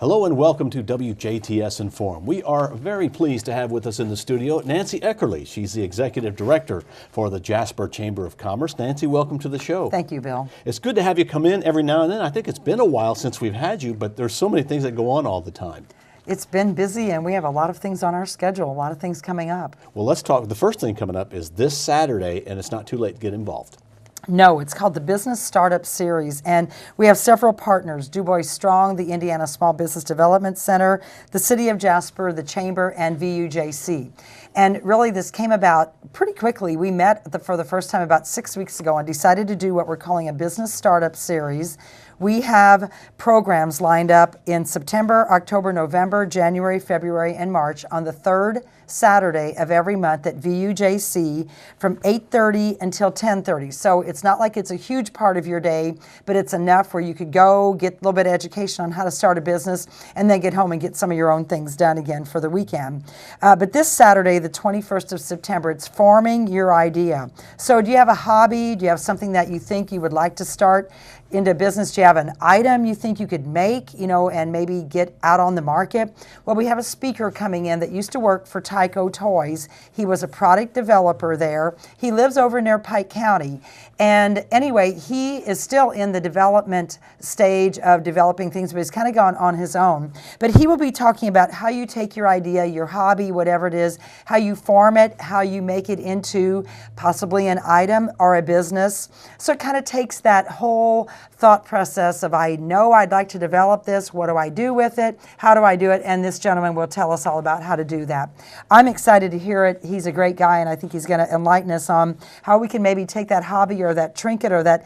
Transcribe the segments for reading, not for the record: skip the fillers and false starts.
Hello and welcome to WJTS in.form. We are very pleased to have with us in the studio Nancy Eckerle. She's the Executive Director for the Jasper Chamber of Commerce. Nancy, welcome to the show. Thank you, Bill. It's good to have you come in every now and then. I think it's been a while since we've had you, but there's so many things that go on all the time. It's been busy and we have a lot of things on our schedule, a lot of things coming up. Well, let's talk. The first thing coming up is this Saturday, and it's not too late to get involved. No, it's called the Business Startup Series, and we have several partners: Du Bois Strong, the Indiana Small Business Development Center, the City of Jasper, the Chamber, and WJTS. And really, this came about pretty quickly. We met for the first time about 6 weeks ago and decided to do what we're calling a Business Startup Series. We have programs lined up in September, October, November, January, February, and March on the third Saturday of every month at WJTS from 8:30 until 10:30. So it's not like it's a huge part of your day, but it's enough where you could go, get a little bit of education on how to start a business, and then get home and get some of your own things done again for the weekend. But this Saturday, the 21st of September, it's forming your idea. So do you have a hobby? Do you have something that you think you would like to start into business? Do you have an item you think you could make, and maybe get out on the market? Well, we have a speaker coming in that used to work for Tyco Toys. He was a product developer there. He lives over near Pike County. And anyway, he is still in the development stage of developing things, but he's kind of gone on his own. But he will be talking about how you take your idea, your hobby, whatever it is, how you form it, how you make it into possibly an item or a business. So it kind of takes that whole thought process of, I know I'd like to develop this, what do I do with it, how do I do it, and this gentleman will tell us all about how to do that. I'm excited to hear it. He's a great guy, and I think he's going to enlighten us on how we can maybe take that hobby or that trinket or that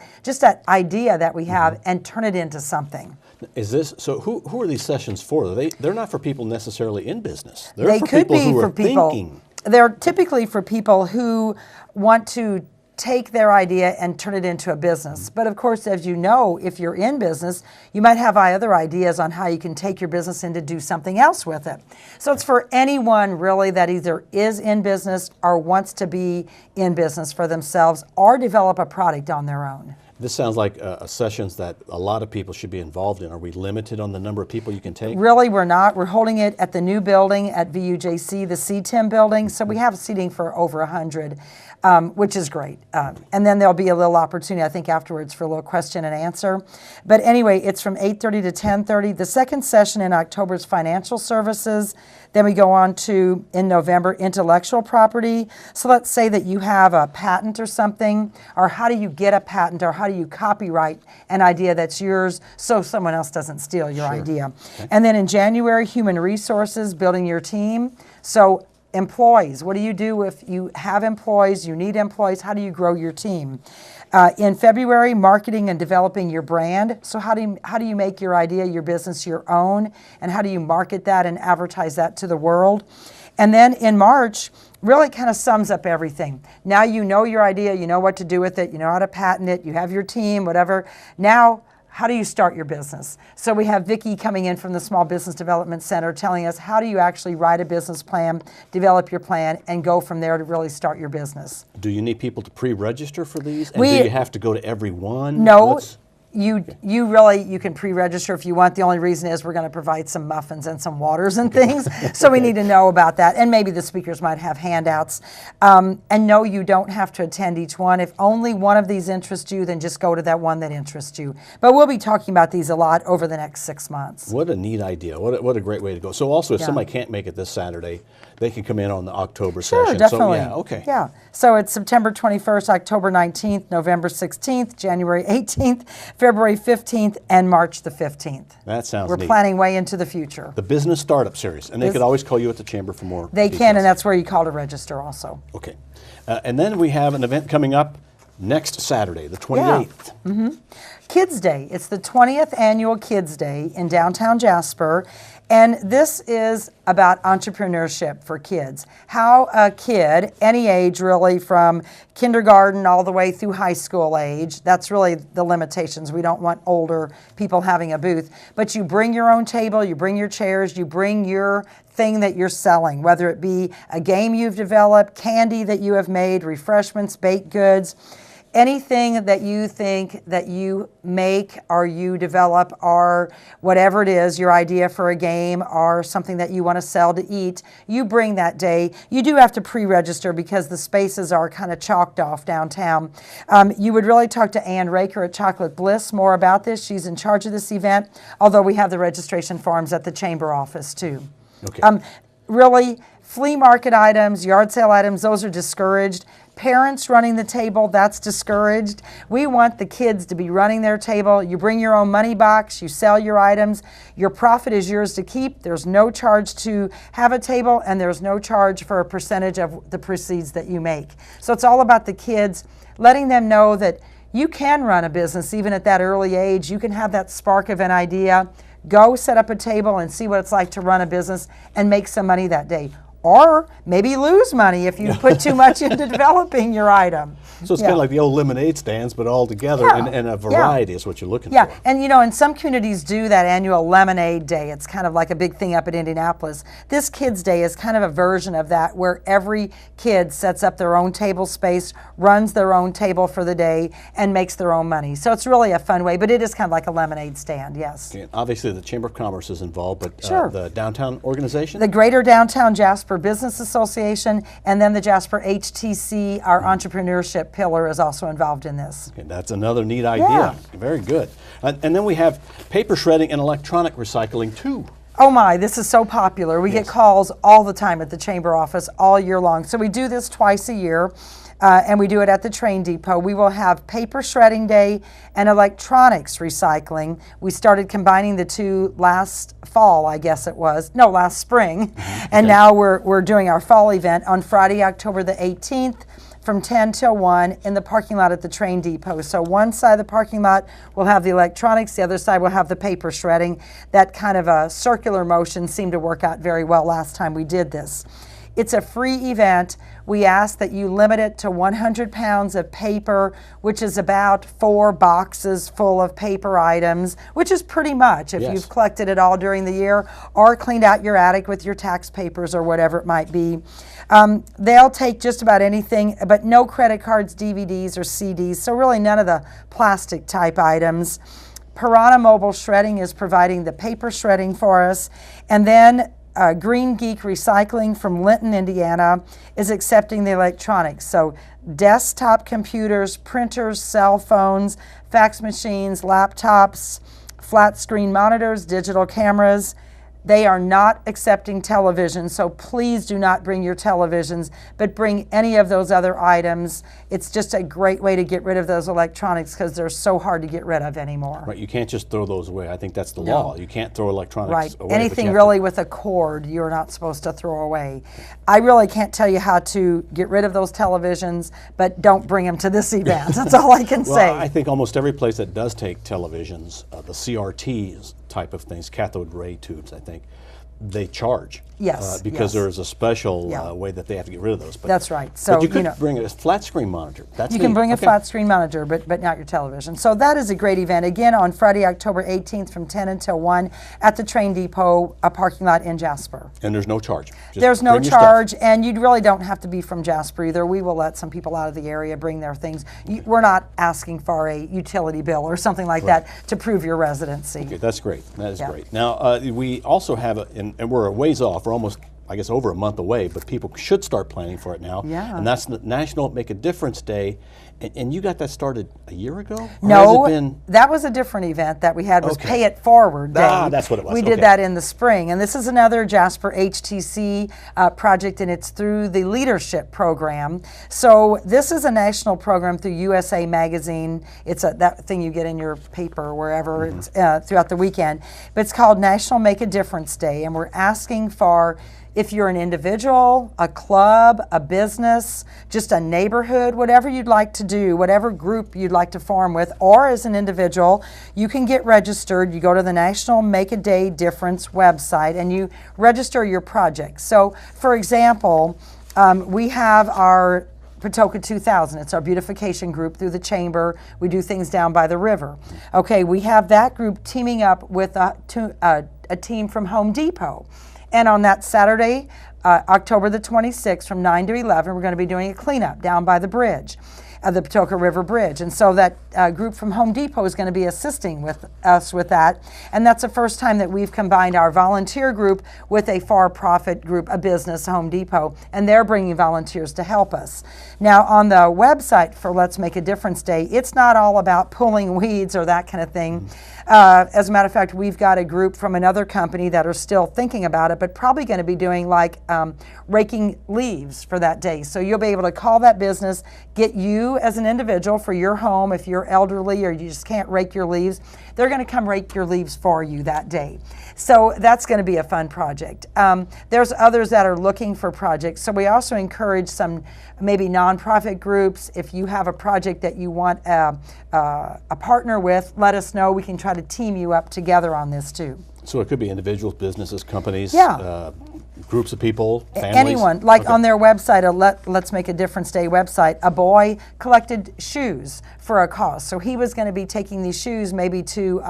idea that we have and turn it into something. Is this so? Who are these sessions for? They're not for people necessarily in business. They could be for people. They're typically for people who want to take their idea and turn it into a business. But of course, as you know, if you're in business, you might have other ideas on how you can take your business and to do something else with it. So it's for anyone really that either is in business or wants to be in business for themselves or develop a product on their own. This sounds like sessions that a lot of people should be involved in. Are we limited on the number of people you can take? Really, we're not. We're holding it at the new building at WJTS, the C10 building. So we have seating for over 100, which is great. And then there'll be a little opportunity, I think, afterwards for a little question and answer. But anyway, it's from 8:30 to 10:30. The second session in October is financial services. Then we go on to, in November, intellectual property. So let's say that you have a patent or something, or how do you get a patent, or how do you copyright an idea that's yours so someone else doesn't steal your idea. Okay. And then in January, human resources, building your team. So employees, what do you do if you have employees, you need employees, how do you grow your team? In February, marketing and developing your brand. So how do you make your idea, your business your own, and how do you market that and advertise that to the world? And then in March, really kind of sums up everything. Now you know your idea, you know what to do with it, you know how to patent it, you have your team, whatever. Now, how do you start your business? So we have Vicki coming in from the Small Business Development Center telling us how do you actually write a business plan, develop your plan, and go from there to really start your business. Do you need people to pre-register for these? And do you have to go to every one? No. You can pre-register if you want. The only reason is we're going to provide some muffins and some waters and things. So we need to know about that. And maybe the speakers might have handouts. And no, you don't have to attend each one. If only one of these interests you, then just go to that one that interests you. But we'll be talking about these a lot over the next 6 months. What a neat idea. What a great way to go. So also, if somebody can't make it this Saturday, they can come in on the October session. Sure, definitely. So, yeah, okay. Yeah. So it's September 21st, October 19th, November 16th, January 18th, February 15th, and March the 15th. That sounds neat. We're planning way into the future. The Business Startup Series. And they could always call you at the Chamber for more They details. can, and that's where you call to register also. Okay. And then we have an event coming up next Saturday, the 28th. Yeah. Mm-hmm. Kids Day. It's the 20th annual Kids Day in downtown Jasper. And this is about entrepreneurship for kids. How a kid, any age really, from kindergarten all the way through high school age, that's really the limitations. We don't want older people having a booth. But you bring your own table, you bring your chairs, you bring your thing that you're selling, whether it be a game you've developed, candy that you have made, refreshments, baked goods. anything that you think that you make or you develop or whatever it is, your idea for a game or something that you want to sell to eat, you bring that day. You do have to pre-register because the spaces are kind of chalked off downtown. You would really talk to Ann Raker at Chocolate Bliss more about this. She's in charge of this event, although we have the registration forms at the chamber office too. Okay. Really, flea market items, yard sale items, those are discouraged. Parents running the table, that's discouraged. We want the kids to be running their table. You bring your own money box, you sell your items. Your profit is yours to keep. There's no charge to have a table, and there's no charge for a percentage of the proceeds that you make. So it's all about the kids, letting them know that you can run a business even at that early age. You can have that spark of an idea. Go set up a table and see what it's like to run a business and make some money that day. Or maybe lose money if you put too much into developing your item. So it's kind of like the old lemonade stands, but all together, and a variety is what you're looking for. Yeah, and you know, and some communities do that annual lemonade day. It's kind of like a big thing up in Indianapolis. This Kids Day is kind of a version of that, where every kid sets up their own table space, runs their own table for the day, and makes their own money. So it's really a fun way, but it is kind of like a lemonade stand, yes. Okay, obviously the Chamber of Commerce is involved, but the downtown organization? The Greater Downtown Jasper Business Association, and then the Jasper HTC, our entrepreneurship pillar, is also involved in this. Okay, that's another neat idea. Yeah. Very good. And then we have paper shredding and electronic recycling too. Oh my, this is so popular. We get calls all the time at the chamber office all year long. So we do this twice a year. And we do it at the train depot. We will have paper shredding day and electronics recycling. We started combining the two last fall, I guess it was. No, last spring. And now we're doing our fall event on Friday, October the 18th from 10 till 1 in the parking lot at the train depot. So one side of the parking lot will have the electronics, the other side will have the paper shredding. That kind of a circular motion seemed to work out very well last time we did this. It's a free event. We ask that you limit it to 100 pounds of paper, which is about 4 boxes full of paper items, which is pretty much if you've collected it all during the year or cleaned out your attic with your tax papers or whatever it might be. They'll take just about anything, but no credit cards, DVDs, or CDs, so really none of the plastic type items. Piranha Mobile Shredding is providing the paper shredding for us, and then Green Geek Recycling from Linton, Indiana is accepting the electronics. So desktop computers, printers, cell phones, fax machines, laptops, flat screen monitors, digital cameras. They are not accepting televisions, so please do not bring your televisions, but bring any of those other items. It's just a great way to get rid of those electronics because they're so hard to get rid of anymore. Right, you can't just throw those away. I think that's the law. You can't throw electronics away. Anything really with a cord you're not supposed to throw away. I really can't tell you how to get rid of those televisions, but don't bring them to this event. That's all I can say. Well, I think almost every place that does take televisions, the CRTs type of things, cathode ray tubes, I think, they charge. Yes. Because there is a special way that they have to get rid of those. But, that's right. So but you could bring a flat screen monitor. That's you can bring a flat screen monitor, but not your television. So that is a great event. Again, on Friday, October 18th from 10 until 1 at the train depot, a parking lot in Jasper. And there's no charge. There's no charge, and you really don't have to be from Jasper either. We will let some people out of the area bring their things. We're not asking for a utility bill or something like that to prove your residency. Okay, that's great. That is great. Now, we also have, and we're a ways off. We're almost, I guess, over a month away, but people should start planning for it now. Yeah. And that's the National Make a Difference Day. And you got that started a year ago? Or no, has it been... that was a different event that we had, was Pay It Forward Day. Ah, that's what it was. We did that in the spring. And this is another Jasper HTC project, and it's through the Leadership Program. So this is a national program through USA Magazine. It's that thing you get in your paper or wherever it's, throughout the weekend. But it's called National Make a Difference Day, and we're asking for, if you're an individual, a club, a business, just a neighborhood, whatever you'd like to do, whatever group you'd like to form with, or as an individual, you can get registered. You go to the National Make a Day Difference website and you register your project. So, for example, we have our Patoka 2000. It's our beautification group through the chamber. We do things down by the river. Okay, we have that group teaming up with a team from Home Depot. And on that Saturday, October the 26th, from 9 to 11, we're going to be doing a cleanup down by the bridge. the Patoka River Bridge. And so that group from Home Depot is going to be assisting with us with that. And that's the first time that we've combined our volunteer group with a for-profit group, a business, Home Depot, and they're bringing volunteers to help us. Now, on the website for Let's Make a Difference Day, it's not all about pulling weeds or that kind of thing. As a matter of fact, we've got a group from another company that are still thinking about it, but probably going to be doing like raking leaves for that day. So you'll be able to call that business, get you as an individual for your home. If you're elderly or you just can't rake your leaves, they're going to come rake your leaves for you that day. So that's going to be a fun project. There's others that are looking for projects. So we also encourage some maybe nonprofit groups. If you have a project that you want a partner with, let us know. We can try to team you up together on this too. So it could be individuals, businesses, companies, yeah. Groups of people, families? Anyone. Like on their website, Let's Make a Difference Day website, a boy collected shoes for a cause. So he was going to be taking these shoes maybe to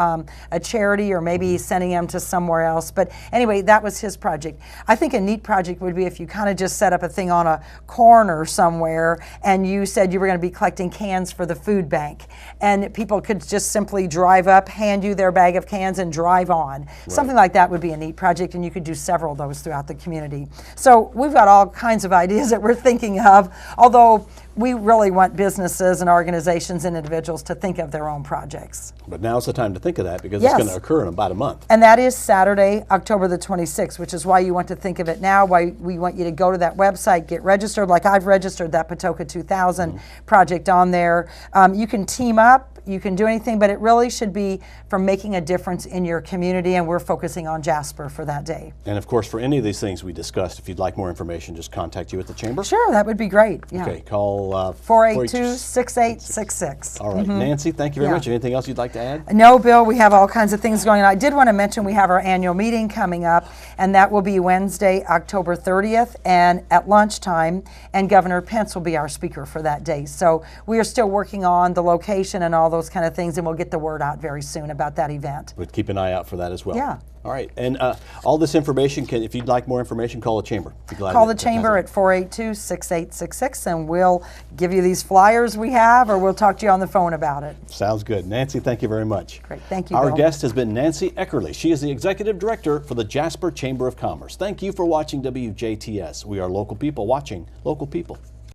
a charity or maybe sending them to somewhere else. But anyway, that was his project. I think a neat project would be if you kind of just set up a thing on a corner somewhere and you said you were going to be collecting cans for the food bank. And people could just simply drive up, hand you their bag of cans and drive on. Right. Something like that would be a neat project, and you could do several of those throughout the community. So we've got all kinds of ideas that we're thinking of, although we really want businesses and organizations and individuals to think of their own projects. But now's the time to think of that because yes. It's going to occur in about a month. And that is Saturday, October the 26th, which is why you want to think of it now, why we want you to go to that website, get registered, like I've registered that Patoka 2000 project on there. You can team up. You can do anything, but it really should be from making a difference in your community, and we're focusing on Jasper for that day. And of course, for any of these things we discussed, if you'd like more information, just contact you at the Chamber. Sure, that would be great. Yeah. Okay, call 482-6866. All right, Nancy, thank you very much. Anything else you'd like to add? No, Bill, we have all kinds of things going on. I did want to mention we have our annual meeting coming up, and that will be Wednesday, October 30th, and at lunchtime, and Governor Pence will be our speaker for that day. So we are still working on the location and all those kind of things, and we'll get the word out very soon about that event. We'd keep an eye out for that as well. Yeah. All right, and all this information, if you'd like more information, call the Chamber. Call the Chamber at 482-6866, and we'll give you these flyers we have, or we'll talk to you on the phone about it. Sounds good. Nancy, thank you very much. Great, thank you, Our Bill. guest has been Nancy Eckerle. She is the Executive Director for the Jasper Chamber of Commerce. Thank you for watching WJTS. We are local people watching local people.